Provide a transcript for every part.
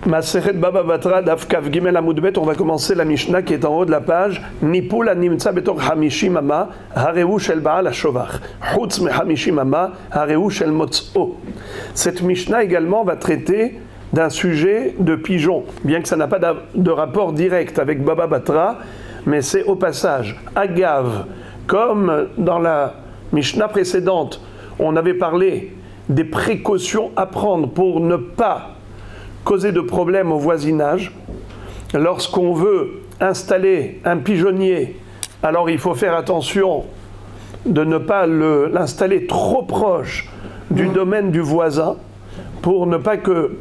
Masechet Baba Batra Daf Kav Gimel Amud Bet, on va commencer la Mishnah qui est en haut de la page. Nipul animtza betor hamishim ama hareu shel baal hashovach chutz me hamishim ama hareu shel motz'o. Cette Mishnah également va traiter d'un sujet de pigeon, bien que ça n'a pas de rapport direct avec Baba Batra, mais c'est au passage. Agav, comme dans la Mishnah précédente, on avait parlé des précautions à prendre pour ne pas causer de problèmes au voisinage. Lorsqu'on veut installer un pigeonnier, alors il faut faire attention de ne pas l'installer trop proche du domaine du voisin pour ne pas que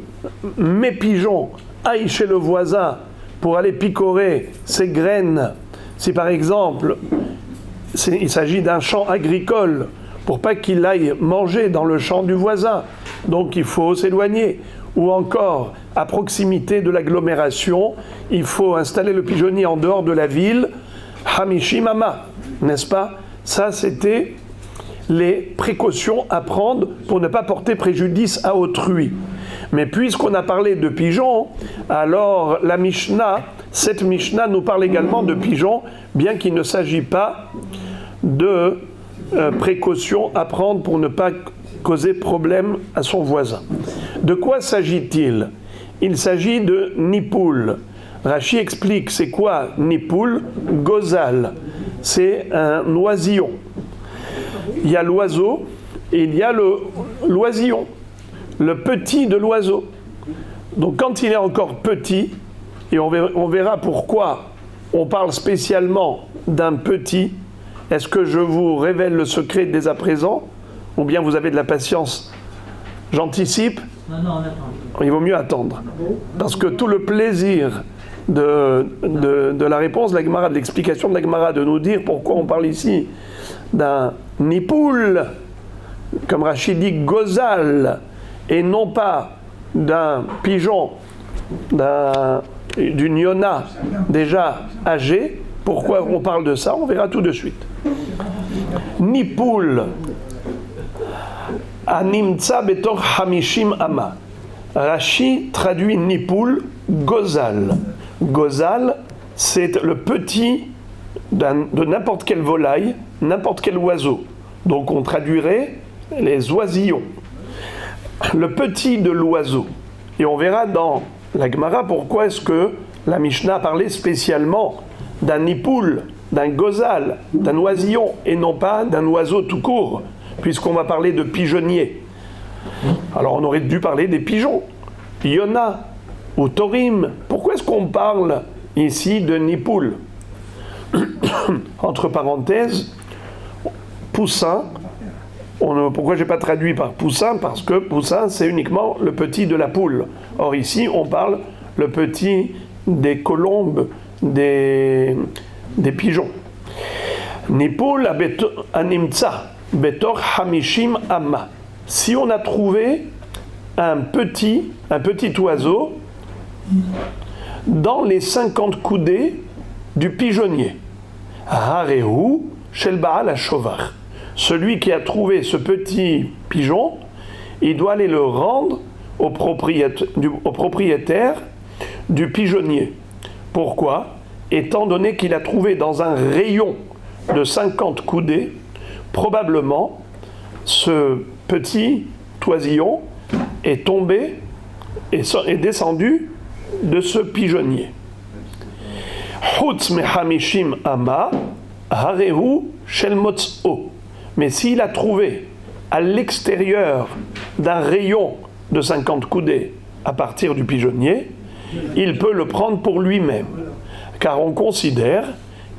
mes pigeons aillent chez le voisin pour aller picorer ses graines. Si par exemple il s'agit d'un champ agricole, pour pas qu'il aille manger dans le champ du voisin, donc il faut s'éloigner. Ou encore, à proximité de l'agglomération, il faut installer le pigeonnier en dehors de la ville, hamishimama, n'est-ce pas? Ça, c'était les précautions à prendre pour ne pas porter préjudice à autrui. Mais puisqu'on a parlé de pigeons, alors la Mishnah, cette Mishnah nous parle également de pigeons, bien qu'il ne s'agit pas de précautions à prendre pour ne pas causer problème à son voisin. De quoi s'agit-il? Il s'agit de Nipul. Rashi explique c'est quoi Nipul? Gozal. C'est un oisillon. Il y a l'oiseau et il y a l'oisillon, le petit de l'oiseau. Donc quand il est encore petit, et on verra pourquoi on parle spécialement d'un petit. Est-ce que je vous révèle le secret dès à présent? Ou bien vous avez de la patience? J'anticipe? Non, on attend. Il vaut mieux attendre. Parce que tout le plaisir de la réponse de la Gemara, de l'explication de la Gemara, de nous dire pourquoi on parle ici d'un Nipul, comme Rachid dit, Gozal, et non pas d'un pigeon, d'une Yona déjà âgée. Pourquoi on parle de ça? On verra tout de suite. Nipul animtza betor hamishim ama. Rashi traduit Nipul Gozal. Gozal, c'est le petit de n'importe quelle volaille, n'importe quel oiseau. Donc on traduirait les oisillons. Le petit de l'oiseau. Et on verra dans la Gemara pourquoi est-ce que la Mishnah a parlé spécialement d'un Nipul, d'un Gozal, d'un oisillon, et non pas d'un oiseau tout court, puisqu'on va parler de pigeonnier. Alors on aurait dû parler des pigeons, Yona ou Torim. Pourquoi est-ce qu'on parle ici de Nipul? Entre parenthèses, poussin. Pourquoi je n'ai pas traduit par poussin? Parce que poussin, c'est uniquement le petit de la poule. Or ici, on parle le petit des colombes, des pigeons. Nipul animtza betor hamishim amma. Si on a trouvé un petit oiseau dans les 50 coudées du pigeonnier, hareu shel baal hashovach. Celui qui a trouvé ce petit pigeon, il doit aller le rendre au propriétaire du pigeonnier. Pourquoi? Étant donné qu'il a trouvé dans un rayon de 50 coudées, probablement ce petit oisillon est tombé et est descendu de ce pigeonnier. Chutz me hamishim ama hareu shel motz'o. Mais s'il a trouvé à l'extérieur d'un rayon de 50 coudées à partir du pigeonnier, il peut le prendre pour lui-même. Car on considère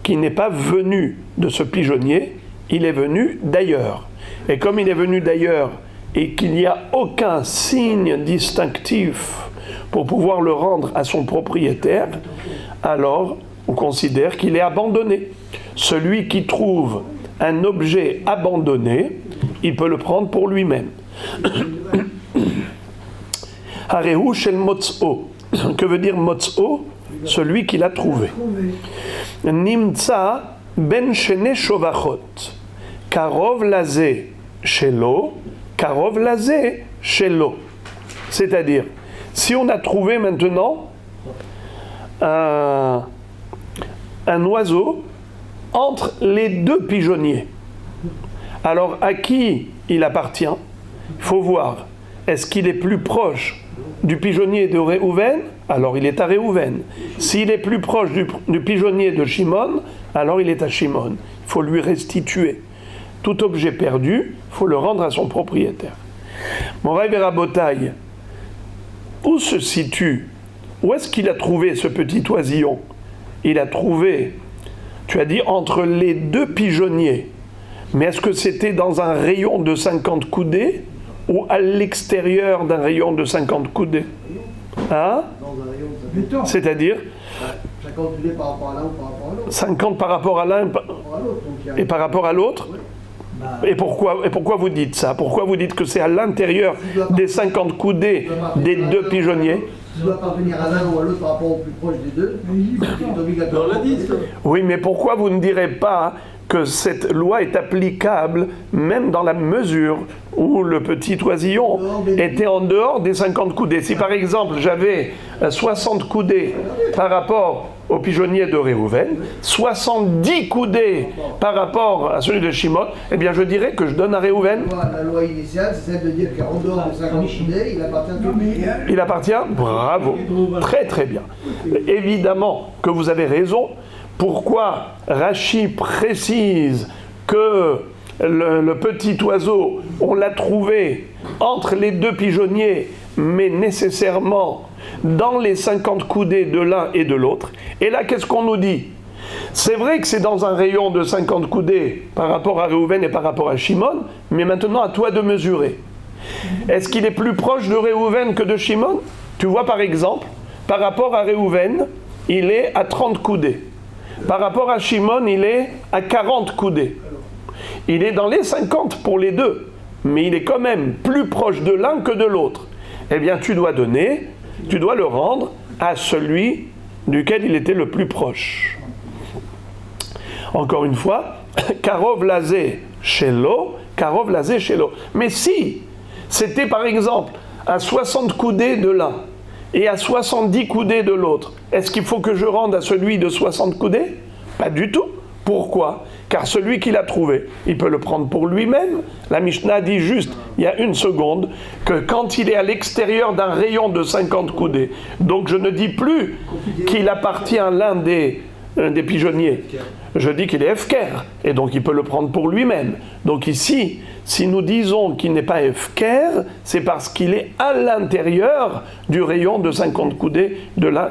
qu'il n'est pas venu de ce pigeonnier, il est venu d'ailleurs. Et comme il est venu d'ailleurs et qu'il n'y a aucun signe distinctif pour pouvoir le rendre à son propriétaire, alors on considère qu'il est abandonné. Celui qui trouve un objet abandonné, il peut le prendre pour lui-même. Hareu shel motz'o. Que veut dire motz'o? Celui qui l'a trouvé. Nimtza ben shene shovachot. Karov lazé shelo, karov lazé shelo. C'est-à-dire, Si on a trouvé maintenant un oiseau entre les deux pigeonniers, alors à qui il appartient? Il faut voir. Est-ce qu'il est plus proche du pigeonnier de Réhouven? Alors il est à Réhouven. S'il est plus proche du pigeonnier de Shimon, alors il est à Shimon. Il faut lui restituer. Tout objet perdu, il faut le rendre à son propriétaire. Moraï Rabotaï, où se situe, où est-ce qu'il a trouvé ce petit oisillon? Il a trouvé, tu as dit, entre les deux pigeonniers. Mais est-ce que c'était dans un rayon de 50 coudées ou à l'extérieur d'un rayon de 50 coudées? Hein? Dans un rayon de 50. C'est-à-dire 50 coudées par rapport à l'un ou par rapport à l'autre. 50 par rapport à l'un et par rapport à l'autre? Et pourquoi vous dites ça? Pourquoi vous dites que c'est à l'intérieur des 50 coudées des deux pigeonniers? Tu dois parvenir à l'un ou à l'autre par rapport au plus proche des deux. C'est obligatoire. Oui, mais pourquoi vous ne direz pas que cette loi est applicable même dans la mesure où le petit oisillon était en dehors des 50 coudées? Si par exemple j'avais 60 coudées par rapport au pigeonnier de Réhouven, 70 coudées par rapport à celui de Shimon, eh bien je dirais que je donne à Réhouven. La loi initiale, c'est celle de dire qu'en dehors de 50 coudées, il appartient à tout le monde. Il appartient? Bravo. Très très bien. Évidemment que vous avez raison. Pourquoi Rachi précise que le petit oiseau, on l'a trouvé entre les deux pigeonniers, mais nécessairement dans les 50 coudées de l'un et de l'autre? Et là, qu'est-ce qu'on nous dit? C'est vrai que c'est dans un rayon de 50 coudées par rapport à Réhouven et par rapport à Shimon, mais maintenant à toi de mesurer. Est-ce qu'il est plus proche de Réhouven que de Shimon? Tu vois par exemple, par rapport à Réhouven, il est à 30 coudées. Par rapport à Shimon, il est à 40 coudées. Il est dans les 50 pour les deux, mais il est quand même plus proche de l'un que de l'autre. Eh bien, tu dois le rendre à celui duquel il était le plus proche. Encore une fois, Karov lazé shelo, Karov lazé shelo. Mais si c'était par exemple à 60 coudées de l'un et à 70 coudées de l'autre, est-ce qu'il faut que je rende à celui de 60 coudées? Pas du tout. Pourquoi? Car celui qui l'a trouvé, il peut le prendre pour lui-même. La Mishnah dit juste, il y a une seconde, que quand il est à l'extérieur d'un rayon de 50 coudées, donc je ne dis plus qu'il appartient à l'un des pigeonniers, je dis qu'il est Efker, et donc il peut le prendre pour lui-même. Donc ici, si nous disons qu'il n'est pas Efker, c'est parce qu'il est à l'intérieur du rayon de 50 coudées de l'un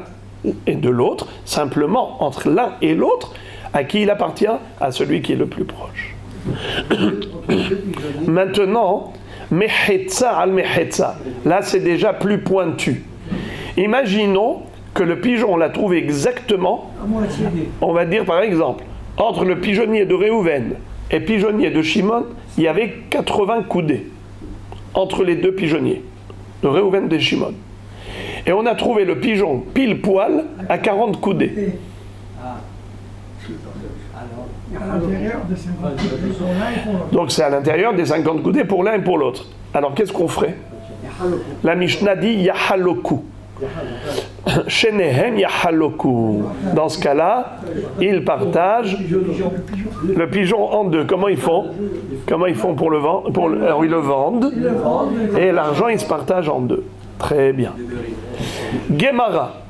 et de l'autre, simplement entre l'un et l'autre, à qui il appartient? À celui qui est le plus proche. Maintenant, Mehetza al Mehetza, là c'est déjà plus pointu. Imaginons que le pigeon, on l'a trouvé exactement, on va dire par exemple, entre le pigeonnier de Réhouven et le pigeonnier de Shimon, il y avait 80 coudées entre les deux pigeonniers, de Réhouven et de Shimon. Et on a trouvé le pigeon pile poil à 40 coudées. Donc c'est à l'intérieur des 50 coudées pour l'un et pour l'autre. Alors qu'est-ce qu'on ferait? La Mishnah dit Yahaloku. Shenehem Yahaloku. Dans ce cas-là, ils partagent le pigeon en deux. Comment ils font? Comment ils font pour le vendre? Alors ils le vendent et l'argent il se partage en deux. Très bien. Gemara.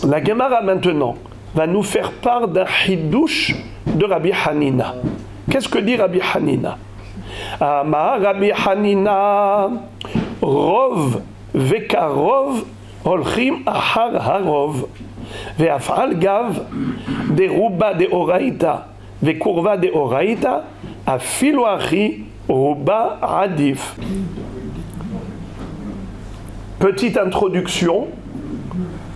La Gemara maintenant va nous faire part d'un hidouche de Rabbi Hanina. Qu'est-ce que dit Rabbi Hanina? Amar Rabbi Hanina, Rov vekarov holchim ahar harov ve'afal gav deruba deoraita vekurva deoraita afilu achi ruba adif. Petite introduction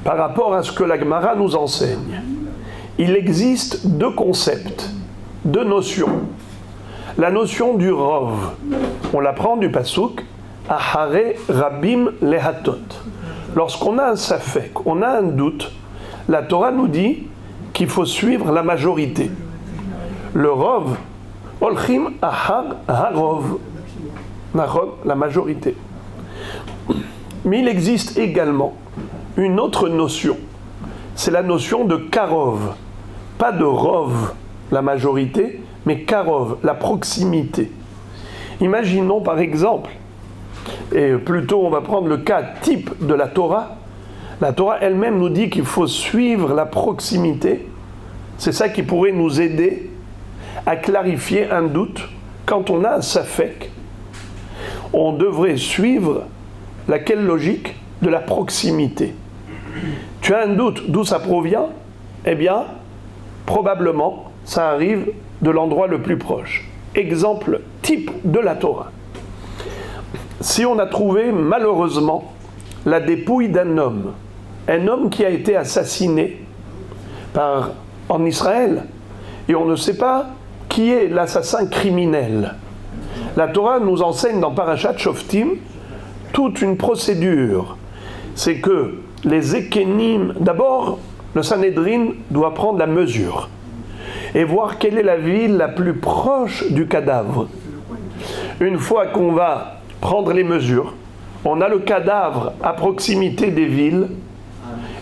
par rapport à ce que la Gemara nous enseigne. Il existe deux concepts, deux notions. La notion du rov, on l'apprend du pasuk Ahare Rabim Lehatot. Lorsqu'on a un safek, on a un doute, la Torah nous dit qu'il faut suivre la majorité. Le rov, Olchim Ahar Harov, la majorité. Mais il existe également une autre notion. C'est la notion de karov. Pas de rov, la majorité, mais karov, la proximité. Imaginons par exemple, et plutôt on va prendre le cas type de la Torah. La Torah elle-même nous dit qu'il faut suivre la proximité. C'est ça qui pourrait nous aider à clarifier un doute. Quand on a un safek, on devrait suivre laquelle logique de la proximité. Tu as un doute d'où ça provient? Eh bien, probablement, ça arrive de l'endroit le plus proche. Exemple type de la Torah. Si on a trouvé malheureusement la dépouille d'un homme qui a été assassiné en Israël, et on ne sait pas qui est l'assassin criminel. La Torah nous enseigne dans Parashat Shoftim toute une procédure. C'est que les Ekenim, d'abord, le Sanhédrin doit prendre la mesure et voir quelle est la ville la plus proche du cadavre. Une fois qu'on va prendre les mesures, on a le cadavre à proximité des villes,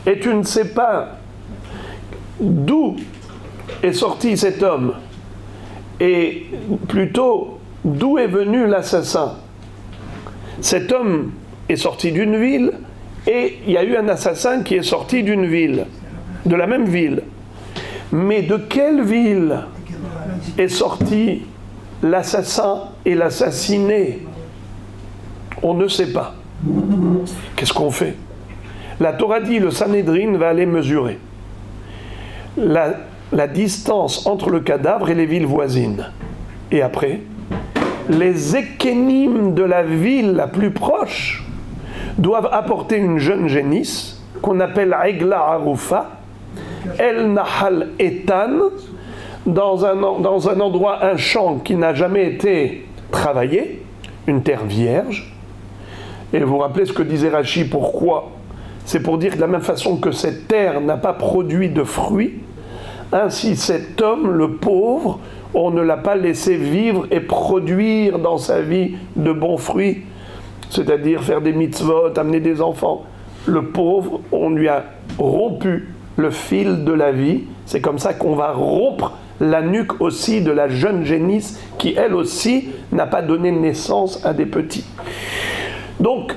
et tu ne sais pas d'où est sorti cet homme, et plutôt d'où est venu l'assassin. Cet homme est sorti d'une ville, et il y a eu un assassin qui est sorti d'une ville, de la même ville. Mais de quelle ville est sorti l'assassin et l'assassiné? On ne sait pas. Qu'est-ce qu'on fait? La Torah dit, le Sanhédrin va aller mesurer la distance entre le cadavre et les villes voisines. Et après, les Ekenim de la ville la plus proche doivent apporter une jeune génisse qu'on appelle Aigla Arufa, El Nahal Etan, dans un endroit, un champ qui n'a jamais été travaillé, une terre vierge. Et vous vous rappelez ce que disait Rashi, pourquoi? C'est pour dire que de la même façon que cette terre n'a pas produit de fruits, ainsi cet homme, le pauvre, on ne l'a pas laissé vivre et produire dans sa vie de bons fruits, c'est-à-dire faire des mitzvot, amener des enfants. Le pauvre, on lui a rompu le fil de la vie. C'est comme ça qu'on va rompre la nuque aussi de la jeune génisse qui, elle aussi, n'a pas donné naissance à des petits. Donc,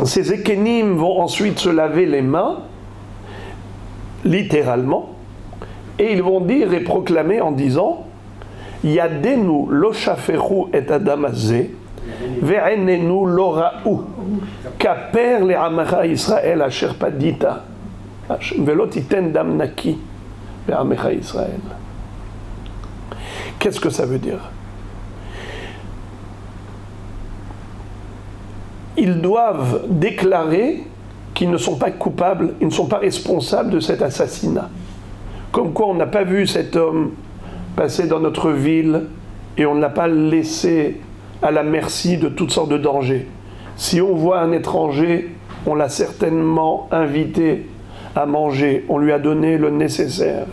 ces Ekenim vont ensuite se laver les mains, littéralement, et ils vont dire et proclamer en disant « Yadenu lo shaferu et adam hazeh, ve'enenu lo ra'u, kaper le'amecha Israël asher padita, ve'lo titen dam naki le'amecha Israël ». Qu'est-ce que ça veut dire? Ils doivent déclarer qu'ils ne sont pas coupables, ils ne sont pas responsables de cet assassinat. Comme quoi on n'a pas vu cet homme passer dans notre ville et on ne l'a pas laissé à la merci de toutes sortes de dangers. Si on voit un étranger, on l'a certainement invité à manger, on lui a donné le nécessaire.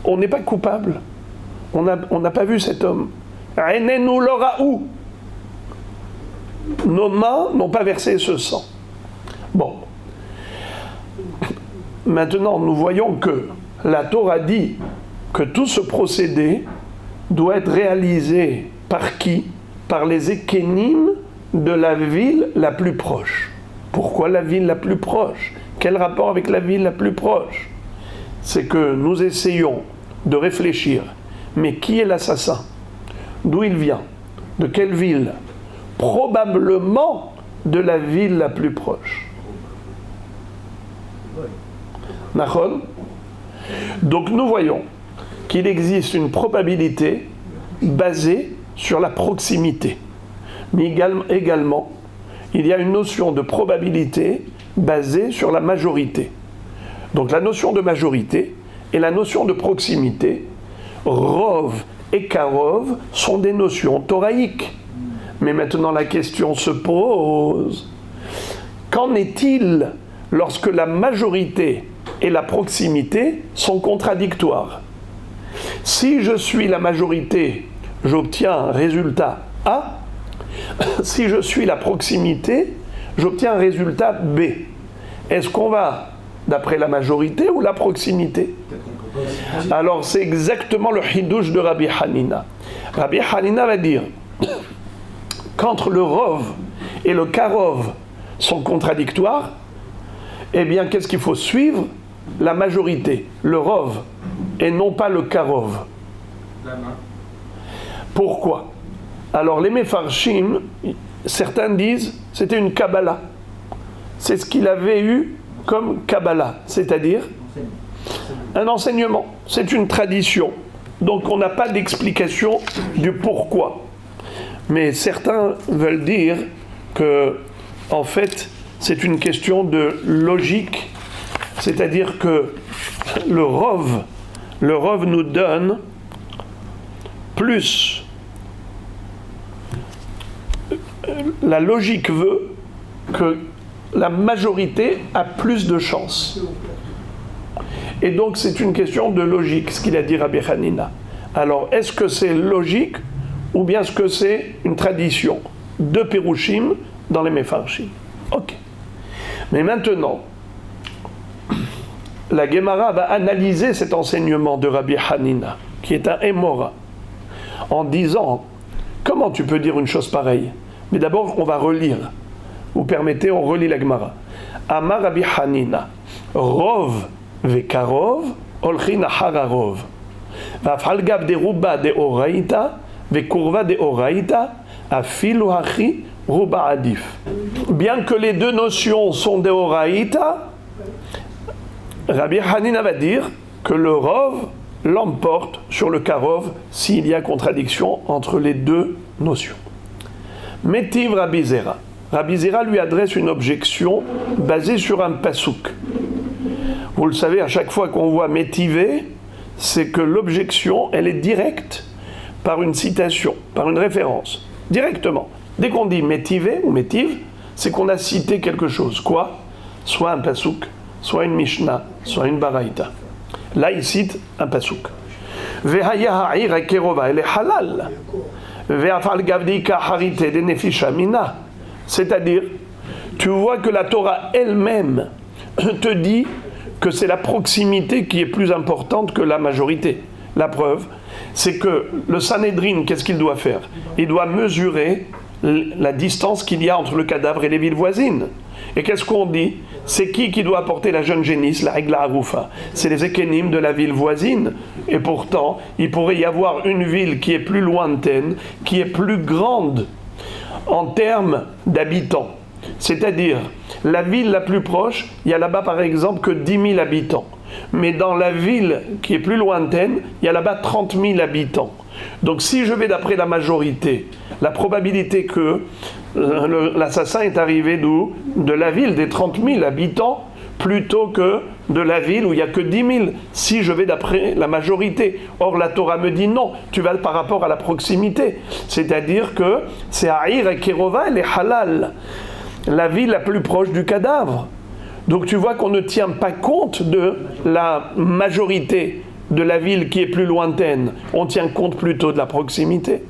On n'est pas coupable. On n'a pas vu cet homme. Ainenu lo ra'u. Nos mains n'ont pas versé ce sang. Bon. Maintenant, nous voyons que la Torah dit que tout ce procédé doit être réalisé par qui? Par les Ekenim de la ville la plus proche. Pourquoi la ville la plus proche? Quel rapport avec la ville la plus proche? C'est que nous essayons de réfléchir. Mais qui est l'assassin? D'où il vient? De quelle ville? Probablement de la ville la plus proche. Nachon? Donc nous voyons qu'il existe une probabilité basée sur la proximité. Mais également, il y a une notion de probabilité basée sur la majorité. Donc la notion de majorité et la notion de proximité, Rov et Karov, sont des notions toraïques. Mais maintenant la question se pose, qu'en est-il lorsque la majorité et la proximité sont contradictoires? Si je suis la majorité, j'obtiens un résultat A. Si je suis la proximité, j'obtiens un résultat B. Est-ce qu'on va d'après la majorité ou la proximité? Alors c'est exactement le hidouche de Rabbi Hanina. Rabbi Hanina va dire qu'entre le Rov et le Karov sont contradictoires, eh bien qu'est-ce qu'il faut suivre? La majorité, le Rov, et non pas le Karov. Pourquoi? Alors les Mefarshim, certains disent c'était une Kabbalah. C'est ce qu'il avait eu comme Kabbalah, c'est-à-dire un enseignement. C'est une tradition. Donc on n'a pas d'explication du pourquoi. Mais certains veulent dire que, en fait, c'est une question de logique. C'est-à-dire que le Rov nous donne plus. La logique veut que la majorité a plus de chances. Et donc c'est une question de logique, ce qu'il a dit Rabbi Hanina. Alors est-ce que c'est logique ou bien est-ce que c'est une tradition de Pirushim dans les Mefarshim? Ok. Mais maintenant, la Gemara va analyser cet enseignement de Rabbi Hanina, qui est un Emora, en disant, comment tu peux dire une chose pareille? Mais d'abord, on va relire. Vous permettez, on relit la Gemara. Amar Rabbi Hanina, Rov vekarov, olchin hararov. Vafal gav de ruba de oraita, vekurva de oraita, afilu hachi ruba adif. Bien que les deux notions sont de oraita, Rabbi Hanina va dire que le Rov l'emporte sur le Karov s'il y a contradiction entre les deux notions. Métiv Rabbi Zera. Rabbi Zera lui adresse une objection basée sur un pasouk. Vous le savez, à chaque fois qu'on voit métivé, c'est que l'objection, elle est directe par une citation, par une référence, directement. Dès qu'on dit métivé ou métiv, c'est qu'on a cité quelque chose. Quoi? Soit un pasouk, soit une Mishnah, soit une Baraïta. Là, il cite un pasouk. Vehaya ha'ir akerova, elle est halal. Ve'afal gavdika harite de nefisha mina. C'est-à-dire, tu vois que la Torah elle-même te dit que c'est la proximité qui est plus importante que la majorité. La preuve, c'est que le Sanhédrin, qu'est-ce qu'il doit faire? Il doit mesurer la distance qu'il y a entre le cadavre et les villes voisines. Et qu'est-ce qu'on dit? C'est qui doit apporter la jeune génisse, la Regla Haroufa? C'est les Ékénim de la ville voisine. Et pourtant, il pourrait y avoir une ville qui est plus lointaine, qui est plus grande en termes d'habitants. C'est-à-dire, la ville la plus proche, il y a là-bas par exemple que 10 000 habitants. Mais dans la ville qui est plus lointaine, il y a là-bas 30 000 habitants. Donc si je vais d'après la majorité, la probabilité que l'assassin est arrivé d'où? De la ville des 30 000 habitants, plutôt que de la ville où il n'y a que 10 000, si je vais d'après la majorité. Or la Torah me dit non, tu vas par rapport à la proximité. C'est-à-dire que c'est Haïr et Kerova, elle est halal, la ville la plus proche du cadavre. Donc tu vois qu'on ne tient pas compte de la majorité de la ville qui est plus lointaine, on tient compte plutôt de la proximité.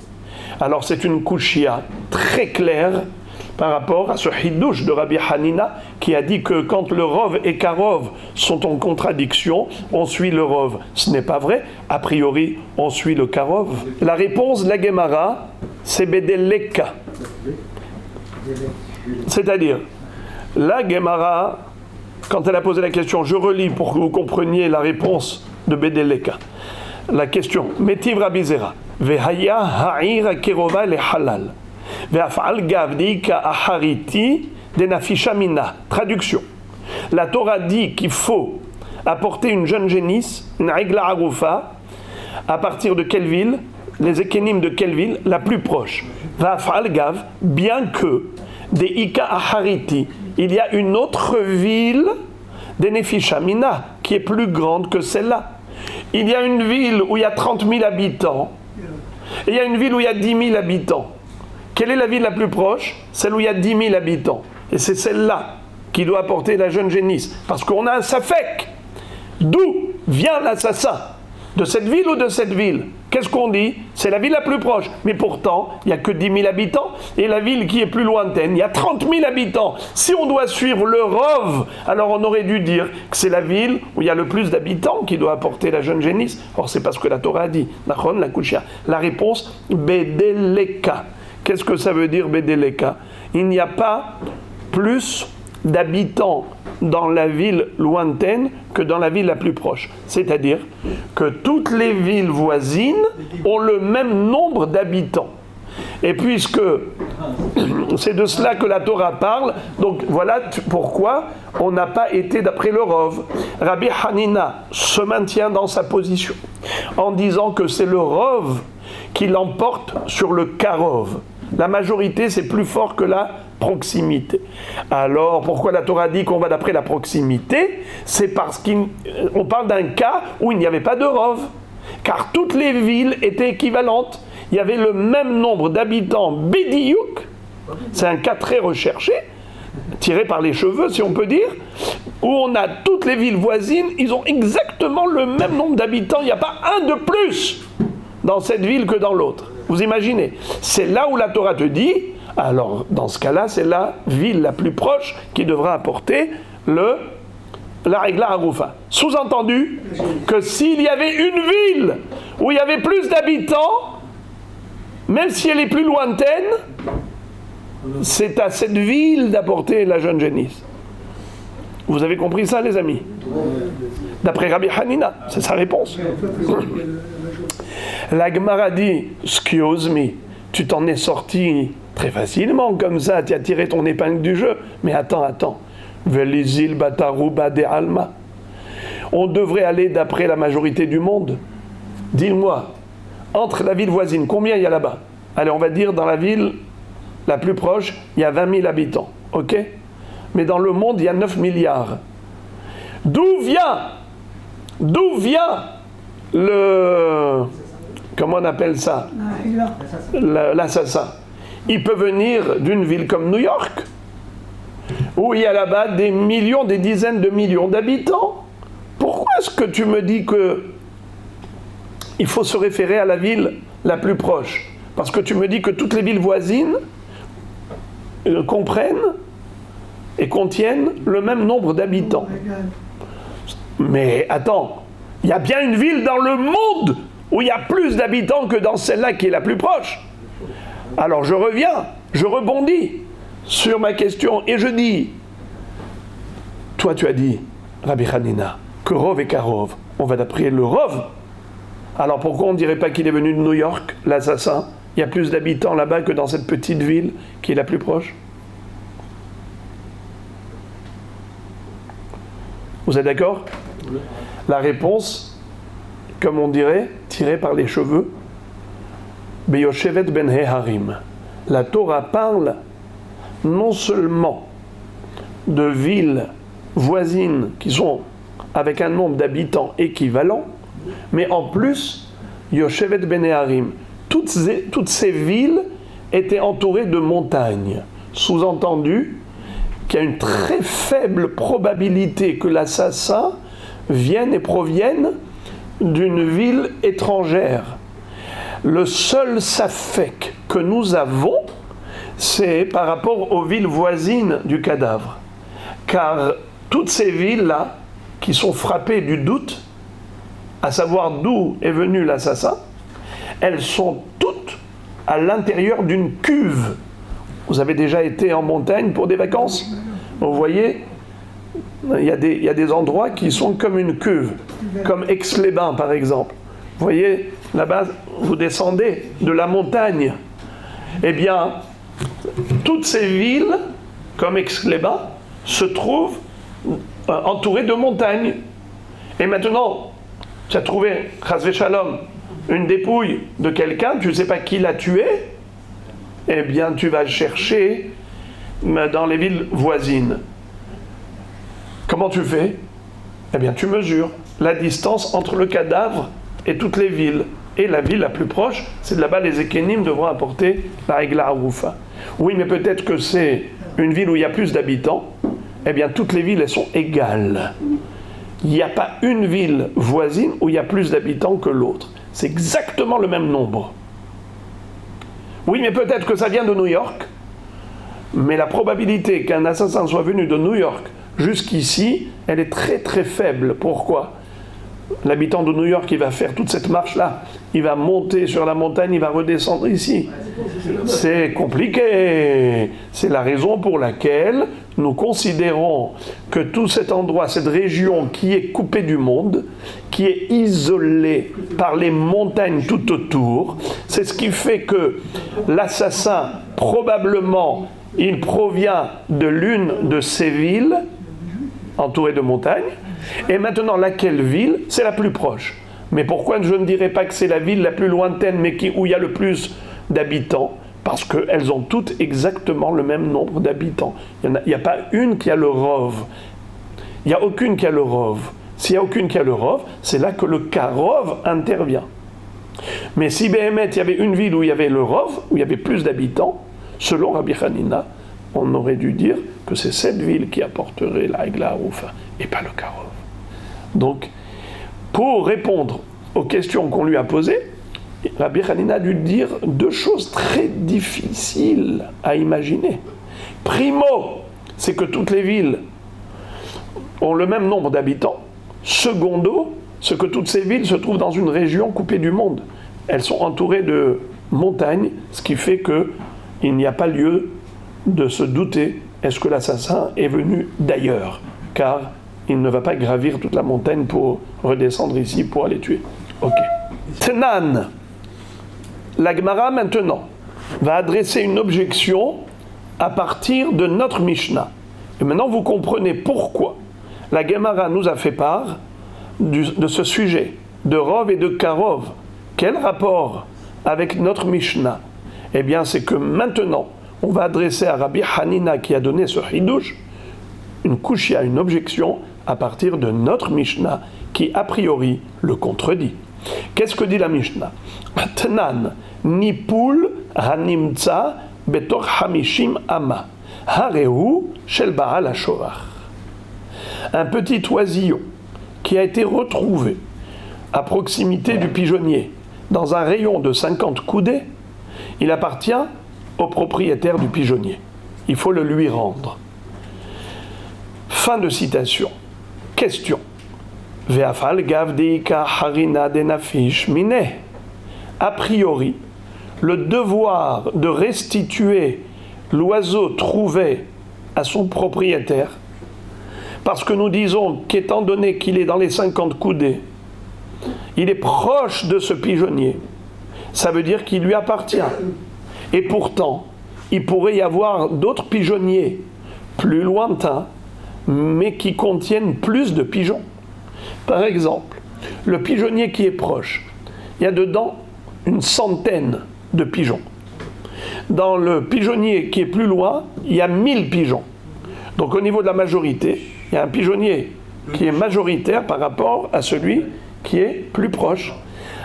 Alors c'est une kushia très claire par rapport à ce hidouche de Rabbi Hanina qui a dit que quand le Rov et Karov sont en contradiction, on suit le Rov. Ce n'est pas vrai, a priori on suit le Karov. La réponse de la Gemara, c'est Bedeleka. C'est-à-dire, la Gemara, quand elle a posé la question, je relis pour que vous compreniez la réponse de Bedeleka. La question, Métiv Rabbi Zera, Vehaya ha'ir kerova le halal, Ve'afal gavdika ahariti de nafisha mina. Traduction. La Torah dit qu'il faut apporter une jeune génisse, une Regla Haroufa, à partir de quelle ville? Les Ékénim de quelle ville? La plus proche. Ve'afal gav, bien que des Ika ahariti, il y a une autre ville des Nefisha Mina qui est plus grande que celle-là. Il y a une ville où il y a 30 000 habitants et il y a une ville où il y a 10 000 habitants. Quelle est la ville la plus proche? Celle où il y a 10 000 habitants. Et c'est celle-là qui doit apporter la jeune génisse. Parce qu'on a un safek. D'où vient l'assassin? De cette ville ou de cette ville? Qu'est-ce qu'on dit? C'est la ville la plus proche. Mais pourtant, il n'y a que 10 000 habitants. Et la ville qui est plus lointaine, il y a 30 000 habitants. Si on doit suivre le Rov, alors on aurait dû dire que c'est la ville où il y a le plus d'habitants qui doit apporter la jeune génisse. Or, c'est pas ce que la Torah a dit. La Kushia. La réponse, Bedeleka. Qu'est-ce que ça veut dire, Bedeleka? Il n'y a pas plus d'habitants dans la ville lointaine que dans la ville la plus proche. C'est-à-dire que toutes les villes voisines ont le même nombre d'habitants. Et puisque c'est de cela que la Torah parle, donc voilà pourquoi on n'a pas été d'après le Rov. Rabbi Hanina se maintient dans sa position en disant que c'est le Rov qui l'emporte sur le Karov. La majorité, c'est plus fort que la proximité. Alors, pourquoi la Torah dit qu'on va d'après la proximité? C'est parce qu'on parle d'un cas où il n'y avait pas de Rov. Car toutes les villes étaient équivalentes. Il y avait le même nombre d'habitants Bédiouk. C'est un cas très recherché, tiré par les cheveux, si on peut dire, où on a toutes les villes voisines, ils ont exactement le même nombre d'habitants. Il n'y a pas un de plus dans cette ville que dans l'autre. Vous imaginez? C'est là où la Torah te dit, alors dans ce cas-là, c'est la ville la plus proche qui devra apporter la régla haroufa. Sous-entendu que s'il y avait une ville où il y avait plus d'habitants, même si elle est plus lointaine, c'est à cette ville d'apporter la jeune génisse. Vous avez compris ça, les amis? D'après Rabbi Hanina, c'est sa réponse. La Gemara dit, excuse me, tu t'en es sorti très facilement comme ça, tu as tiré ton épingle du jeu. Mais attends. Velizil batarouba de alma. On devrait aller d'après la majorité du monde. Dis-moi, entre la ville voisine, combien il y a là-bas? Allez, on va dire dans la ville la plus proche, il y a 20 000 habitants. Ok? Mais dans le monde, il y a 9 milliards. D'où vient le... Comment on appelle ça? L'assassin. Il peut venir d'une ville comme New York, où il y a là-bas des millions, des dizaines de millions d'habitants. Pourquoi est-ce que tu me dis que il faut se référer à la ville la plus proche? Parce que tu me dis que toutes les villes voisines comprennent et contiennent le même nombre d'habitants. Mais attends, il y a bien une ville dans le monde où il y a plus d'habitants que dans celle-là qui est la plus proche. Alors je rebondis sur ma question et je dis, toi tu as dit, Rabbi Hanina, que Rov et Karov, on va d'après le Rov. Alors pourquoi on ne dirait pas qu'il est venu de New York, l'assassin? Il y a plus d'habitants là-bas que dans cette petite ville qui est la plus proche. Vous êtes d'accord? La réponse, comme on dirait, tirée par les cheveux, Beyoshevet ben Harim. La Torah parle non seulement de villes voisines qui sont avec un nombre d'habitants équivalent, mais en plus, Yoshevet ben Harim. Toutes ces villes étaient entourées de montagnes. Sous-entendu qu'il y a une très faible probabilité que l'assassin vienne et provienne d'une ville étrangère. Le seul safek que nous avons, c'est par rapport aux villes voisines du cadavre. Car toutes ces villes-là, qui sont frappées du doute, à savoir d'où est venu l'assassin, elles sont toutes à l'intérieur d'une cuve. Vous avez déjà été en montagne pour des vacances? Vous voyez, il y a des endroits qui sont comme une cuve, comme Aix-les-Bains par exemple. Vous voyez, là-bas, vous descendez de la montagne. Eh bien, toutes ces villes, comme Aix-les-Bains, se trouvent entourées de montagnes. Et maintenant, tu as trouvé, Chas Shalom, une dépouille de quelqu'un, tu ne sais pas qui l'a tué, eh bien, tu vas chercher dans les villes voisines. Comment tu fais? Eh bien, tu mesures la distance entre le cadavre et toutes les villes. Et la ville la plus proche, c'est de là-bas les Ékénim devront apporter la Régla Haroufa. Oui, mais peut-être que c'est une ville où il y a plus d'habitants. Eh bien, toutes les villes, elles sont égales. Il n'y a pas une ville voisine où il y a plus d'habitants que l'autre. C'est exactement le même nombre. Oui, mais peut-être que ça vient de New York, mais la probabilité qu'un assassin soit venu de New York jusqu'ici, elle est très très faible. Pourquoi ? L'habitant de New York, il va faire toute cette marche-là. Il va monter sur la montagne, il va redescendre ici. C'est compliqué. C'est la raison pour laquelle nous considérons que tout cet endroit, cette région qui est coupée du monde, qui est isolée par les montagnes tout autour, c'est ce qui fait que l'assassin, probablement, il provient de l'une de ces villes entourées de montagnes. Et maintenant, laquelle ville? C'est la plus proche. Mais pourquoi je ne dirais pas que c'est la ville la plus lointaine, mais où il y a le plus d'habitants? Parce qu'elles ont toutes exactement le même nombre d'habitants. Il n'y a pas une qui a le rov. Il n'y a aucune qui a le rov. S'il n'y a aucune qui a le rov, c'est là que le karov intervient. Mais si Béhémet, il y avait une ville où il y avait le rov, où il y avait plus d'habitants, selon Rabbi Hanina, on aurait dû dire que c'est cette ville qui apporterait la Hagla Harufa et pas le karov. Donc, pour répondre aux questions qu'on lui a posées, Rabbi Hanina a dû dire deux choses très difficiles à imaginer. Primo, c'est que toutes les villes ont le même nombre d'habitants. Secondo, c'est que toutes ces villes se trouvent dans une région coupée du monde. Elles sont entourées de montagnes, ce qui fait qu'il n'y a pas lieu de se douter, est-ce que l'assassin est venu d'ailleurs ? Car il ne va pas gravir toute la montagne pour redescendre ici pour aller tuer. Ok. Tnan. La Gemara maintenant va adresser une objection à partir de notre Mishnah. Et maintenant vous comprenez pourquoi la Gemara nous a fait part de ce sujet, de Rov et de Karov. Quel rapport avec notre Mishnah ? Eh bien c'est que maintenant on va adresser à Rabbi Hanina qui a donné ce Hidush une kushia, une objection à partir de notre Mishnah qui a priori le contredit. Qu'est-ce que dit la Mishnah ? Tnan nipul hanimtza betor hamishim ama hareu shel baal hashovach. Un petit oisillon qui a été retrouvé à proximité du pigeonnier dans un rayon de 50 coudées, il appartient au propriétaire du pigeonnier. Il faut le lui rendre. Fin de citation. Question. Ve'afal gavdeika harina denafish mine. A priori, le devoir de restituer l'oiseau trouvé à son propriétaire, parce que nous disons qu'étant donné qu'il est dans les 50 coudées, il est proche de ce pigeonnier, ça veut dire qu'il lui appartient. Et pourtant, il pourrait y avoir d'autres pigeonniers plus lointains, mais qui contiennent plus de pigeons. Par exemple, le pigeonnier qui est proche, il y a dedans une centaine de pigeons. Dans le pigeonnier qui est plus loin, il y a 1000 pigeons. Donc au niveau de la majorité, il y a un pigeonnier qui est majoritaire par rapport à celui qui est plus proche.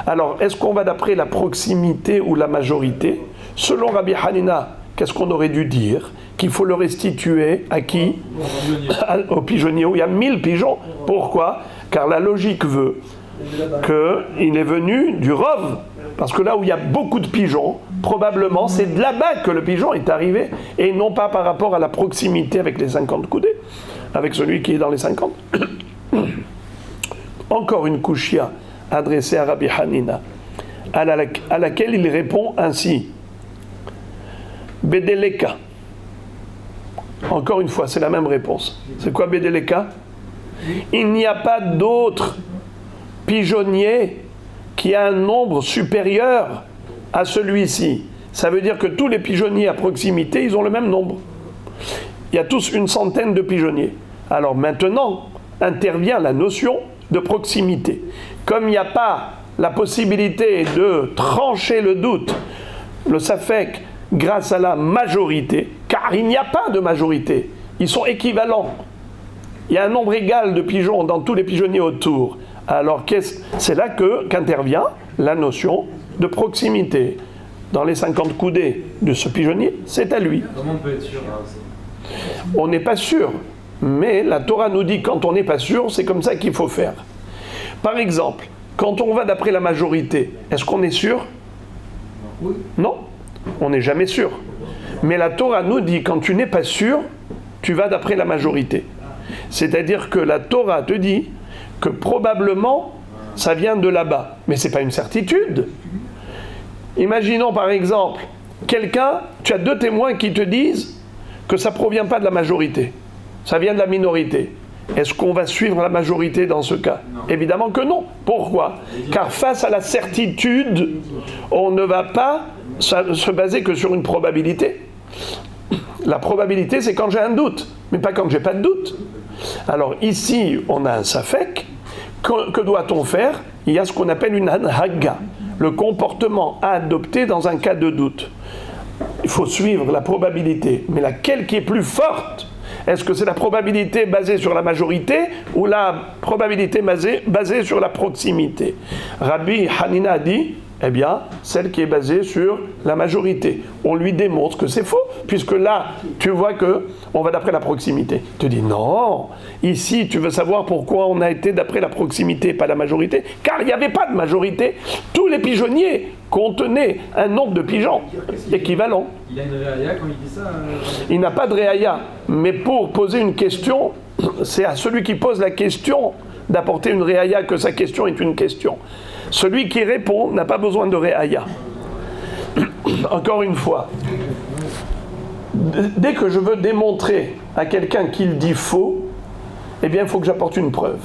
Alors, est-ce qu'on va d'après la proximité ou la majorité ? Selon Rabbi Hanina, qu'est-ce qu'on aurait dû dire ? Qu'il faut le restituer à qui ? Au pigeonnier où il y a 1000 pigeons. Pourquoi ? Car la logique veut qu'il est venu du Rov. Parce que là où il y a beaucoup de pigeons, probablement c'est de là-bas que le pigeon est arrivé, et non pas par rapport à la proximité avec les 50 coudées, avec celui qui est dans les 50. Encore une kushia adressée à Rabbi Hanina, à laquelle il répond ainsi. Bedeleka. Encore une fois, c'est la même réponse. C'est quoi Bedeleka ? Il n'y a pas d'autre pigeonnier qui a un nombre supérieur à celui-ci. Ça veut dire que tous les pigeonniers à proximité, ils ont le même nombre. Il y a tous une centaine de pigeonniers. Alors maintenant, intervient la notion de proximité. Comme il n'y a pas la possibilité de trancher le doute, le safek, grâce à la majorité, car il n'y a pas de majorité, ils sont équivalents. Il y a un nombre égal de pigeons dans tous les pigeonniers autour. Alors c'est là qu'intervient la notion de proximité. Dans les 50 coudées de ce pigeonnier, c'est à lui. Comment on peut être sûr ? On n'est pas sûr, mais la Torah nous dit quand on n'est pas sûr, c'est comme ça qu'il faut faire. Par exemple, Quand on va d'après la majorité, est-ce qu'on est sûr? Oui. Non, on n'est jamais sûr. Mais la Torah nous dit, quand tu n'es pas sûr, tu vas d'après la majorité. C'est-à-dire que la Torah te dit que probablement, ça vient de là-bas. Mais ce n'est pas une certitude. Imaginons par exemple, tu as 2 témoins qui te disent que ça ne provient pas de la majorité. Ça vient de la minorité. Est-ce qu'on va suivre la majorité dans ce cas? Non. Évidemment que non. Pourquoi? Car face à la certitude, on ne va pas se baser que sur une probabilité. La probabilité, c'est quand j'ai un doute, mais pas quand j'ai pas de doute. Alors ici, on a un safek. Que doit-on faire? Il y a ce qu'on appelle une hanhaga, le comportement à adopter dans un cas de doute. Il faut suivre la probabilité, mais laquelle qui est plus forte? Est-ce que c'est la probabilité basée sur la majorité ou la probabilité basée sur la proximité? Rabbi Hanina a dit, eh bien, celle qui est basée sur la majorité. On lui démontre que c'est faux, puisque là, tu vois qu'on va d'après la proximité. Tu dis, non, ici, tu veux savoir pourquoi on a été d'après la proximité, pas la majorité? Car il n'y avait pas de majorité. Tous les pigeonniers contenaient un nombre de pigeons équivalent. Il a une réaya quand il dit ça Il n'a pas de réaya, mais pour poser une question, c'est à celui qui pose la question d'apporter une réaya que sa question est une question. Celui qui répond n'a pas besoin de réaya. Encore une fois, dès que je veux démontrer à quelqu'un qu'il dit faux, eh bien il faut que j'apporte une preuve.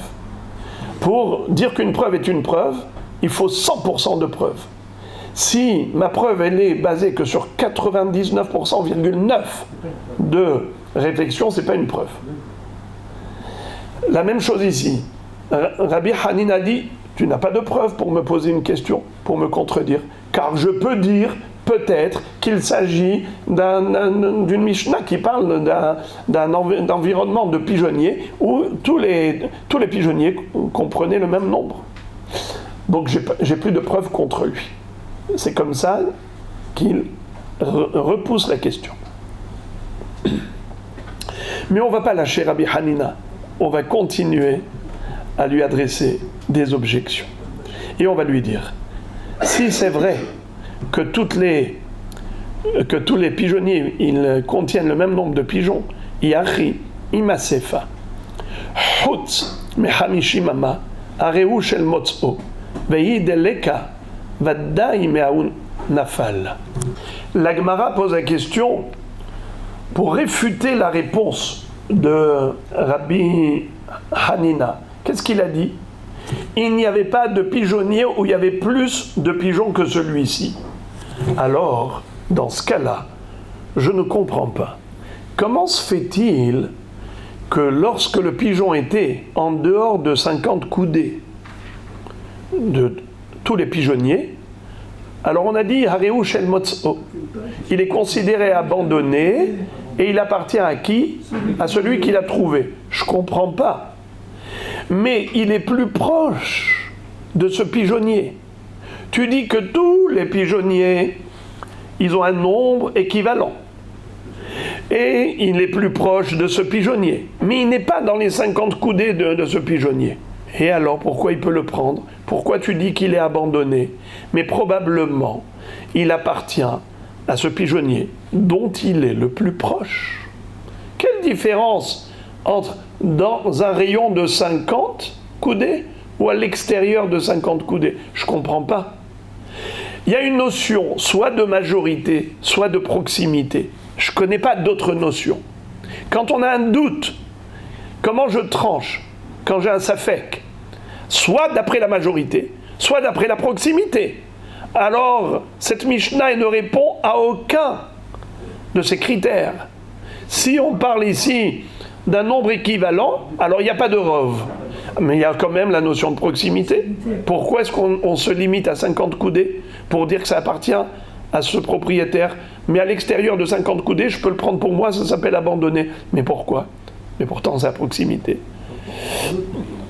Pour dire qu'une preuve est une preuve, il faut 100% de preuve. Si ma preuve elle est basée que sur 99,9% de réflexion, c'est pas une preuve. La même chose ici. Rabbi Hanina a dit, tu n'as pas de preuve pour me poser une question, pour me contredire, car je peux dire peut-être qu'il s'agit d'une Mishnah qui parle d'un environnement de pigeonniers où tous les pigeonniers comprenaient le même nombre. Donc j'ai plus de preuves contre lui. C'est comme ça qu'il repousse la question. Mais on ne va pas lâcher Rabbi Hanina. On va continuer à lui adresser des objections. Et on va lui dire, si c'est vrai que tous les pigeonniers ils contiennent le même nombre de pigeons, Yachi, Imasefa, Hutz, Mehamishim Ama, Areu Shel Motzo, Vei Deleka, Vaddai Meaun Nafal. La Gemara pose la question pour réfuter la réponse de Rabbi Hanina. Qu'est-ce qu'il a dit? Il n'y avait pas de pigeonnier où il y avait plus de pigeons que celui-ci. Alors, dans ce cas-là, je ne comprends pas. Comment se fait-il que lorsque le pigeon était en dehors de 50 coudées de tous les pigeonniers, alors on a dit Hareu Shel Motzo. Il est considéré abandonné et il appartient à qui? À celui qui l'a trouvé. Je ne comprends pas. Mais il est plus proche de ce pigeonnier. Tu dis que tous les pigeonniers, ils ont un nombre équivalent. Et il est plus proche de ce pigeonnier. Mais il n'est pas dans les 50 coudées de ce pigeonnier. Et alors, pourquoi il peut le prendre? Pourquoi tu dis qu'il est abandonné? Mais probablement, il appartient à ce pigeonnier dont il est le plus proche. Quelle différence entre dans un rayon de 50 coudées ou à l'extérieur de 50 coudées? Je ne comprends pas. Il y a une notion soit de majorité, soit de proximité. Je ne connais pas d'autres notions. Quand on a un doute, comment je tranche? Quand j'ai un safek, soit d'après la majorité, soit d'après la proximité. Alors, cette Mishnah elle ne répond à aucun de ces critères. Si on parle ici d'un nombre équivalent, alors il n'y a pas de rov. Mais il y a quand même la notion de proximité. Pourquoi est-ce qu'on se limite à 50 coudées pour dire que ça appartient à ce propriétaire? Mais à l'extérieur de 50 coudées, je peux le prendre pour moi, ça s'appelle abandonné. Mais pourquoi? Mais pourtant, c'est à proximité.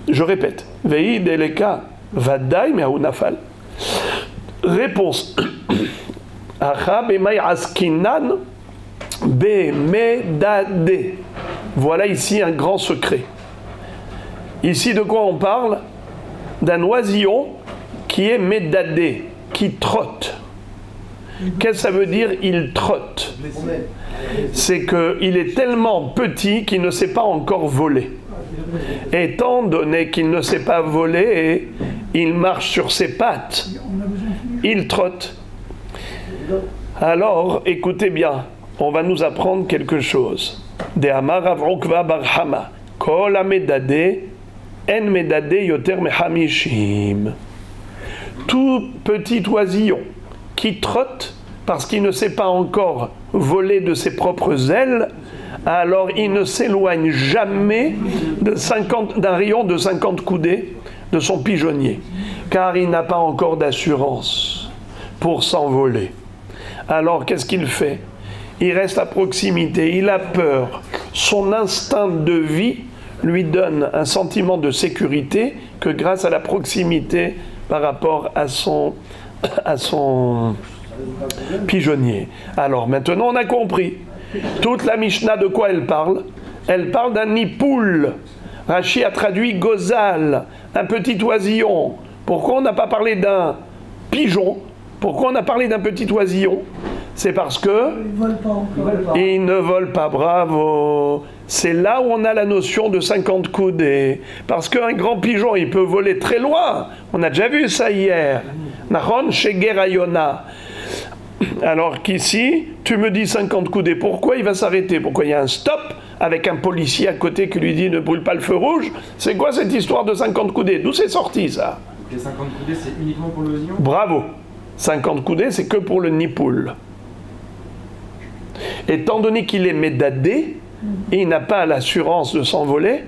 Je répète. Vei deleka vaddai me'aun nafal. Réponse. Acha b'may askinan b'medade. Voilà ici un grand secret. Ici, de quoi on parle? D'un oisillon qui est médadé, qui trotte. Qu'est-ce que ça veut dire, il trotte? C'est qu'il est tellement petit qu'il ne sait pas encore voler. Étant donné qu'il ne sait pas voler, il marche sur ses pattes, il trotte. Alors, écoutez bien, on va nous apprendre quelque chose. De Amar Rav Ukva bar Hama, Kol amedade, en medade yoter mehamishim. Tout petit oisillon qui trotte parce qu'il ne sait pas encore voler de ses propres ailes, alors il ne s'éloigne jamais d'un rayon de 50 coudées de son pigeonnier, car il n'a pas encore d'assurance pour s'envoler. Alors qu'est-ce qu'il fait? Il reste à proximité, il a peur. Son instinct de vie lui donne un sentiment de sécurité que grâce à la proximité par rapport à son pigeonnier. Alors maintenant on a compris. Toute la Mishnah, de quoi elle parle? Elle parle d'un nipoul. Rashi a traduit gozal, un petit oisillon. Pourquoi on n'a pas parlé d'un pigeon? Pourquoi on a parlé d'un petit oisillon? C'est parce que il ne vole pas, bravo. C'est là où on a la notion de 50 coudées. Parce qu'un grand pigeon, il peut voler très loin. On a déjà vu ça hier. Nahon Sheger Ayona. Alors qu'ici, tu me dis 50 coudées. Pourquoi il va s'arrêter? Pourquoi il y a un stop avec un policier à côté qui lui dit ne brûle pas le feu rouge? C'est quoi cette histoire de 50 coudées? D'où c'est sorti ça? Les 50 coudées, c'est uniquement pour le oisillon? Bravo. 50 coudées, c'est que pour le nipoul. Étant donné qu'il est médadé, et il n'a pas l'assurance de s'envoler,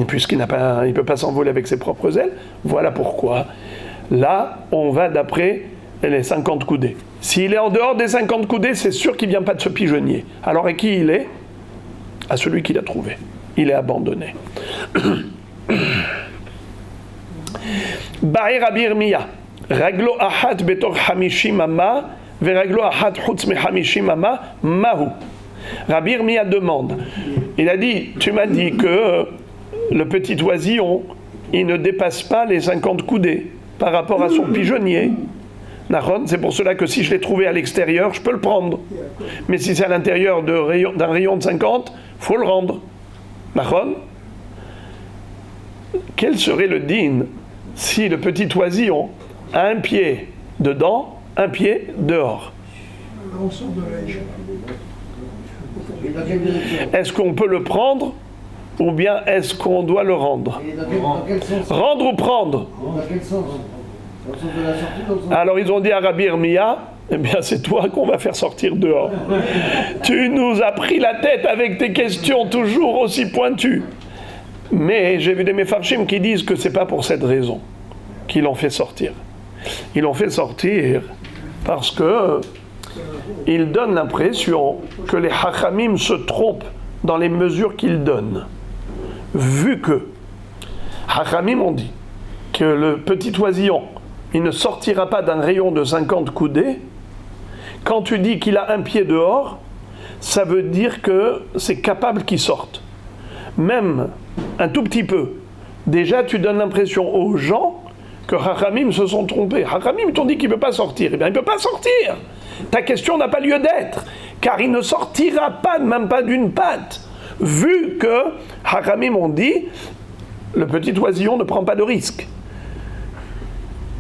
puisqu'il ne peut pas s'envoler avec ses propres ailes, voilà pourquoi. Là, on va d'après les 50 coudées. S'il est en dehors des 50 coudées, c'est sûr qu'il ne vient pas de ce pigeonnier. Alors à qui il est? À celui qui l'a trouvé. Il est abandonné. Ba'ir Abirmiya. Raglo ahat betor hamishim ama, veraglo ahat chutz me hamishim ama, mahu. Rabbi Irmia demande. Il a dit, tu m'as dit que le petit oisillon, il ne dépasse pas les 50 coudées par rapport à son pigeonnier. Nahon, c'est pour cela que si je l'ai trouvé à l'extérieur, je peux le prendre. Mais si c'est à l'intérieur d'un rayon de 50, il faut le rendre. Nahon, quel serait le din si le petit oisillon a un pied dedans, un pied dehors? Est-ce qu'on peut le prendre ou bien est-ce qu'on doit le rendre? Dans quel sens? Rendre ou prendre? Dans quel sens? Dans le sens de la sortie, dans le sens... Alors ils ont dit à Rabbi Irmia, eh bien c'est toi qu'on va faire sortir dehors. Tu nous as pris la tête avec tes questions toujours aussi pointues. Mais j'ai vu des méfarchim qui disent que c'est pas pour cette raison qu'ils l'ont fait sortir. Ils l'ont fait sortir parce que ils donnent l'impression que les hachamim se trompent dans les mesures qu'ils donnent. Vu que hachamim ont dit que le petit oisillon, il ne sortira pas d'un rayon de 50 coudées, quand tu dis qu'il a un pied dehors, ça veut dire que c'est capable qu'il sorte. Même un tout petit peu. Déjà, tu donnes l'impression aux gens que hachamim se sont trompés. Hachamim t'ont dit qu'il ne peut pas sortir. Eh bien, il ne peut pas sortir. Ta question n'a pas lieu d'être, car il ne sortira pas, même pas d'une patte, vu que hachamim ont dit le petit oisillon ne prend pas de risque.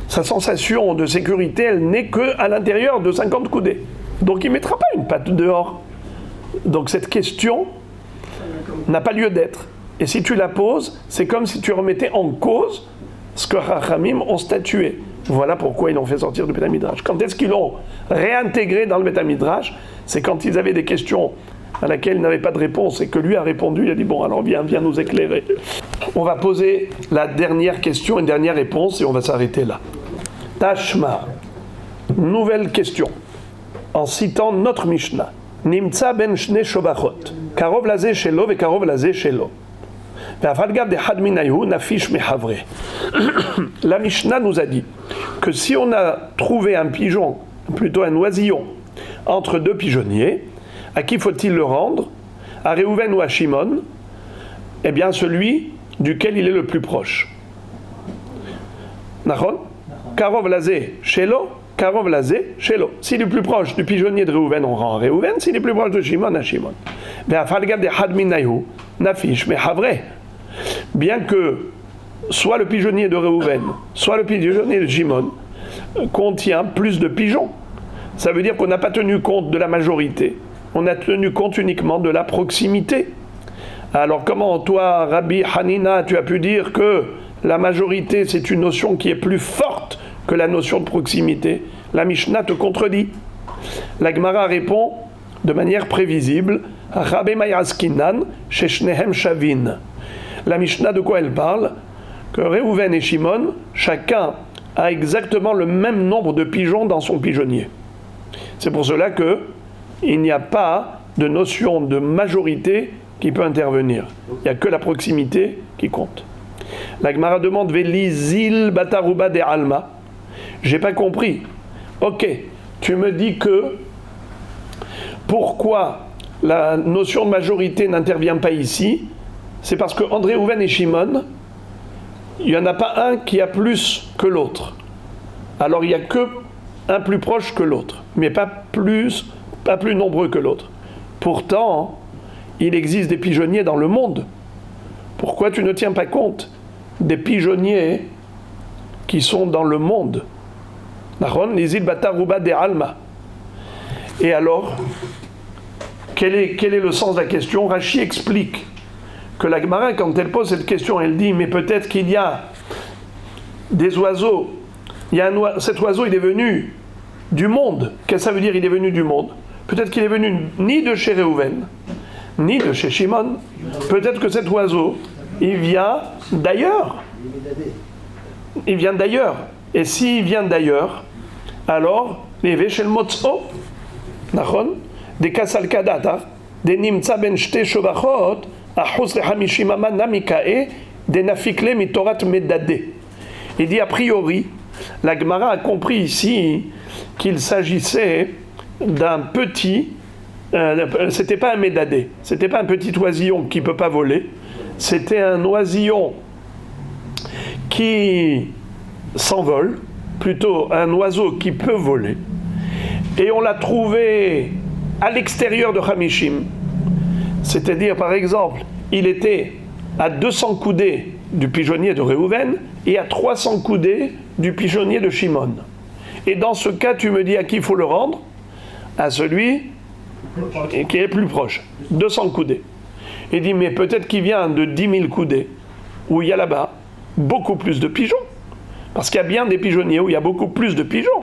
Sa sensation de sécurité, elle n'est qu'à l'intérieur de 50 coudées. Donc il ne mettra pas une patte dehors. Donc cette question n'a pas lieu d'être. Et si tu la poses, c'est comme si tu remettais en cause ce que hachamim ont statué. Voilà pourquoi ils l'ont fait sortir du Beth Midrash. Quand est-ce qu'ils l'ont réintégré dans le Beth Midrash? C'est quand ils avaient des questions à laquelle ils n'avaient pas de réponse et que lui a répondu. Il a dit bon, alors viens nous éclairer. On va poser la dernière question, une dernière réponse et on va s'arrêter là. Tashma, nouvelle question, en citant notre Mishnah. Nimtza ben shne shovachot, karov lazé shelo ve karov lazé shelo. La Mishnah nous a dit que si on a trouvé un pigeon, plutôt un oisillon, entre deux pigeonniers, à qui faut-il le rendre? À Réhouven ou à Shimon? Eh bien celui duquel il est le plus proche. Nahon? Karov lazé, Shelo, Karov lazé, Shelo. S'il est plus proche du pigeonnier de Réhouven, on rend à Réhouven. S'il est plus proche de Shimon, à Shimon. Bien que soit le pigeonnier de Réhouven, soit le pigeonnier de Shimon contient plus de pigeons. Ça veut dire qu'on n'a pas tenu compte de la majorité. On a tenu compte uniquement de la proximité. Alors comment toi, Rabbi Hanina, tu as pu dire que la majorité c'est une notion qui est plus forte que la notion de proximité? La Mishnah te contredit. La Gemara répond de manière prévisible, Rabbi Mayaskinan, Sheshnehem Shavin. La Mishnah de quoi elle parle? Que Réhouven et Shimon, chacun a exactement le même nombre de pigeons dans son pigeonnier. C'est pour cela qu'il n'y a pas de notion de majorité qui peut intervenir. Il n'y a que la proximité qui compte. La Gemara demande Veli zil bataruba de alma. J'ai pas compris. Ok, tu me dis que pourquoi la notion de majorité n'intervient pas ici? C'est parce que André Réhouven et Shimon, il n'y en a pas un qui a plus que l'autre. Alors il n'y a que un plus proche que l'autre, mais pas plus nombreux que l'autre. Pourtant, il existe des pigeonniers dans le monde. Pourquoi tu ne tiens pas compte des pigeonniers qui sont dans le monde? Et alors, quel est le sens de la question? Rashi explique que la Gemara, quand elle pose cette question, elle dit, mais peut-être qu'il y a des oiseaux, cet oiseau il est venu du monde. Qu'est-ce que ça veut dire il est venu du monde? Peut-être qu'il est venu ni de chez Réhouven, ni de chez Shimon. Peut-être que cet oiseau, il vient d'ailleurs. Il vient d'ailleurs. Et s'il vient d'ailleurs, alors, les Veshel Motso, Nachon, des Kasal Kadata, des Nimtza Ben Shte Shovachot, Achos le Hamishimama Namikae, des Nafikle Mitorat Medade. Il dit a priori, la Gemara a compris ici qu'il s'agissait d'un petit, c'était pas un médadé, c'était pas un petit oisillon qui peut pas voler, c'était un oisillon qui s'envole, plutôt un oiseau qui peut voler, et on l'a trouvé à l'extérieur de Hamishim, c'est-à-dire par exemple, il était à 200 coudées du pigeonnier de Réhouven et à 300 coudées du pigeonnier de Shimon. Et dans ce cas, tu me dis à qui il faut le rendre? À celui qui est plus proche, 200 coudées. Il dit, mais peut-être qu'il vient de 10 000 coudées, où il y a là-bas beaucoup plus de pigeons. Parce qu'il y a bien des pigeonniers où il y a beaucoup plus de pigeons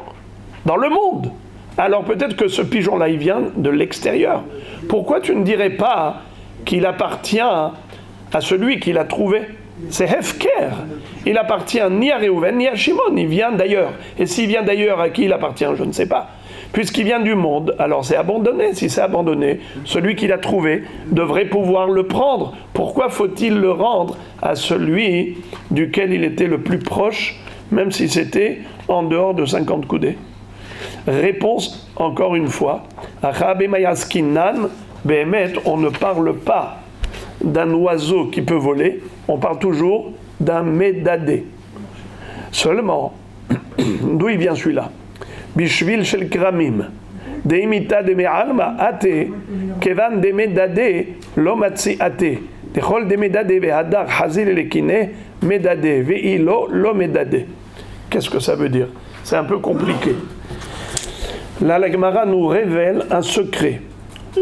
dans le monde. Alors peut-être que ce pigeon-là, il vient de l'extérieur. Pourquoi tu ne dirais pas qu'il appartient à celui qui l'a trouvé? C'est Hefker. Il appartient ni à Réhouven ni à Shimon. Il vient d'ailleurs. Et s'il vient d'ailleurs, à qui il appartient? Je ne sais pas. Puisqu'il vient du monde, alors c'est abandonné. Si c'est abandonné, celui qui l'a trouvé devrait pouvoir le prendre. Pourquoi faut-il le rendre à celui duquel il était le plus proche, même si c'était en dehors de 50 coudées? Réponse, encore une fois, on ne parle pas d'un oiseau qui peut voler, on parle toujours d'un médadé. Seulement, d'où il vient celui-là? Bishvil shel kramim, de imita de me'alma ate, kevan de médadé, lomatsi ate, de chol de médadé ve'adar hazil lekine, médadé ve'ilo lo médadé. Qu'est-ce que ça veut dire? C'est un peu compliqué. Là, la Gemara nous révèle un secret.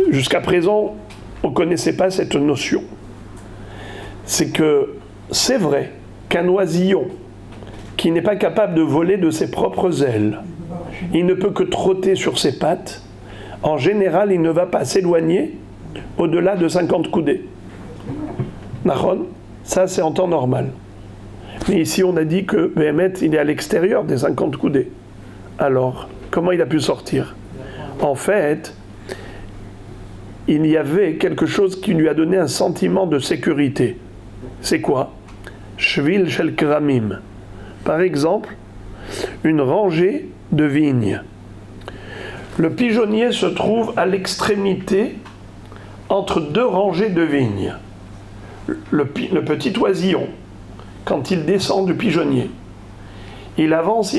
Jusqu'à présent, on ne connaissait pas cette notion. C'est que c'est vrai qu'un oisillon qui n'est pas capable de voler de ses propres ailes, il ne peut que trotter sur ses pattes, en général, il ne va pas s'éloigner au-delà de 50 coudées. Nahon, ça c'est en temps normal. Mais ici, on a dit que Béhémet, il est à l'extérieur des 50 coudées. Alors, comment il a pu sortir? En fait, il y avait quelque chose qui lui a donné un sentiment de sécurité. C'est quoi? Shvil shel kramim. Par exemple, une rangée de vignes. Le pigeonnier se trouve à l'extrémité entre deux rangées de vignes. Le petit oisillon, quand il descend du pigeonnier, il avance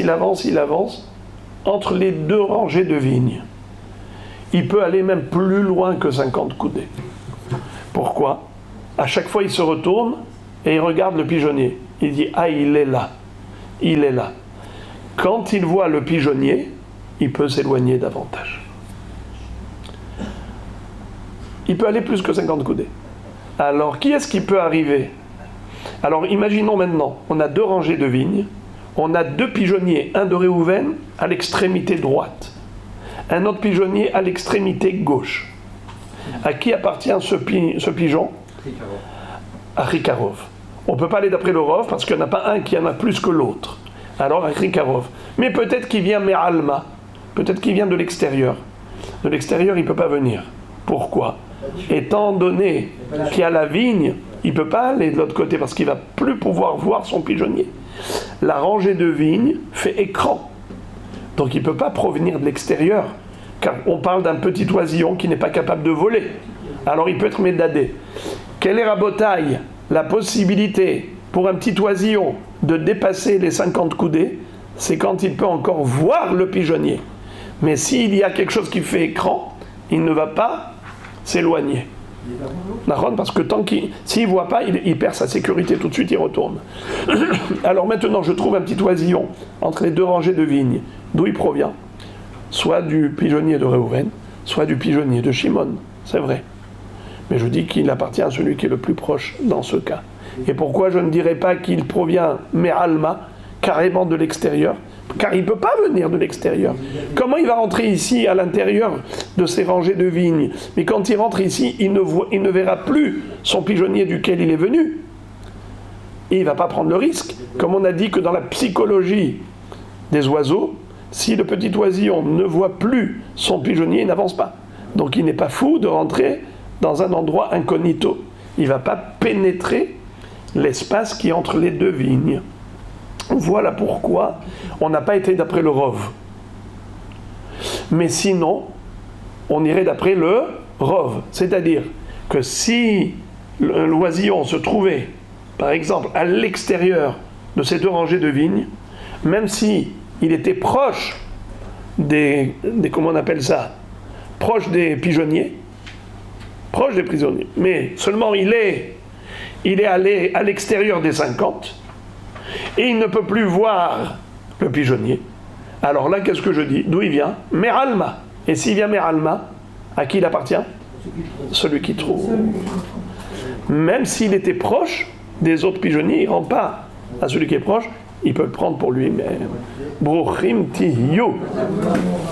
entre les deux rangées de vignes. Il peut aller même plus loin que 50 coudées. Pourquoi? À chaque fois, il se retourne et il regarde le pigeonnier. Il dit « Ah, il est là. Il est là. » Quand il voit le pigeonnier, il peut s'éloigner davantage. Il peut aller plus que 50 coudées. Alors, qui est-ce qui peut arriver? Alors, imaginons maintenant, on a 2 rangées de vignes, on a 2 pigeonniers, un de Réhouven à l'extrémité droite, un autre pigeonnier à l'extrémité gauche. À qui appartient ce pigeon? À Rikarov. On ne peut pas aller d'après le Rov parce qu'il n'y en a pas un qui en a plus que l'autre. Alors à Rikarov. Mais peut-être qu'il vient Me'alma, peut-être qu'il vient de l'extérieur. De l'extérieur, il ne peut pas venir. Pourquoi? Étant donné qu'il y a la vigne, il ne peut pas aller de l'autre côté parce qu'il ne va plus pouvoir voir son pigeonnier. La rangée de vignes fait écran. Donc il ne peut pas provenir de l'extérieur. Car on parle d'un petit oisillon qui n'est pas capable de voler. Alors il peut être médadé. Quelle est Rabotaille? La possibilité pour un petit oisillon de dépasser les 50 coudées, c'est quand il peut encore voir le pigeonnier. Mais s'il y a quelque chose qui fait écran, il ne va pas s'éloigner. Parce que s'il ne voit pas, il perd sa sécurité tout de suite, il retourne. Alors maintenant, je trouve un petit oisillon entre les 2 rangées de vignes. D'où il provient? Soit du pigeonnier de Réhouven, soit du pigeonnier de Shimon. C'est vrai. Mais je dis qu'il appartient à celui qui est le plus proche dans ce cas. Et pourquoi je ne dirais pas qu'il provient Me'alma, carrément de l'extérieur? Car il ne peut pas venir de l'extérieur. Comment il va rentrer ici, à l'intérieur de ces rangées de vignes? Mais quand il rentre ici, il ne verra plus son pigeonnier duquel il est venu. Et il ne va pas prendre le risque. Comme on a dit que dans la psychologie des oiseaux, si le petit oisillon ne voit plus son pigeonnier, il n'avance pas. Donc il n'est pas fou de rentrer dans un endroit incognito. Il ne va pas pénétrer l'espace qui est entre les 2 vignes. Voilà pourquoi on n'a pas été d'après le Rov. Mais sinon, on irait d'après le Rov. C'est-à-dire que si l'oisillon se trouvait, par exemple, à l'extérieur de ces 2 rangées de vignes, même si il était proche des comment on appelle ça, proche des pigeonniers, mais seulement il est allé à l'extérieur des 50 et il ne peut plus voir le pigeonnier. Alors là, qu'est-ce que je dis? D'où il vient? Me'alma. Et s'il vient Me'alma, à qui il appartient? Celui qui trouve. Même s'il était proche des autres pigeonniers, il ne rend pas à celui qui est proche, il peut le prendre pour lui-même. Bruchim tihiyu.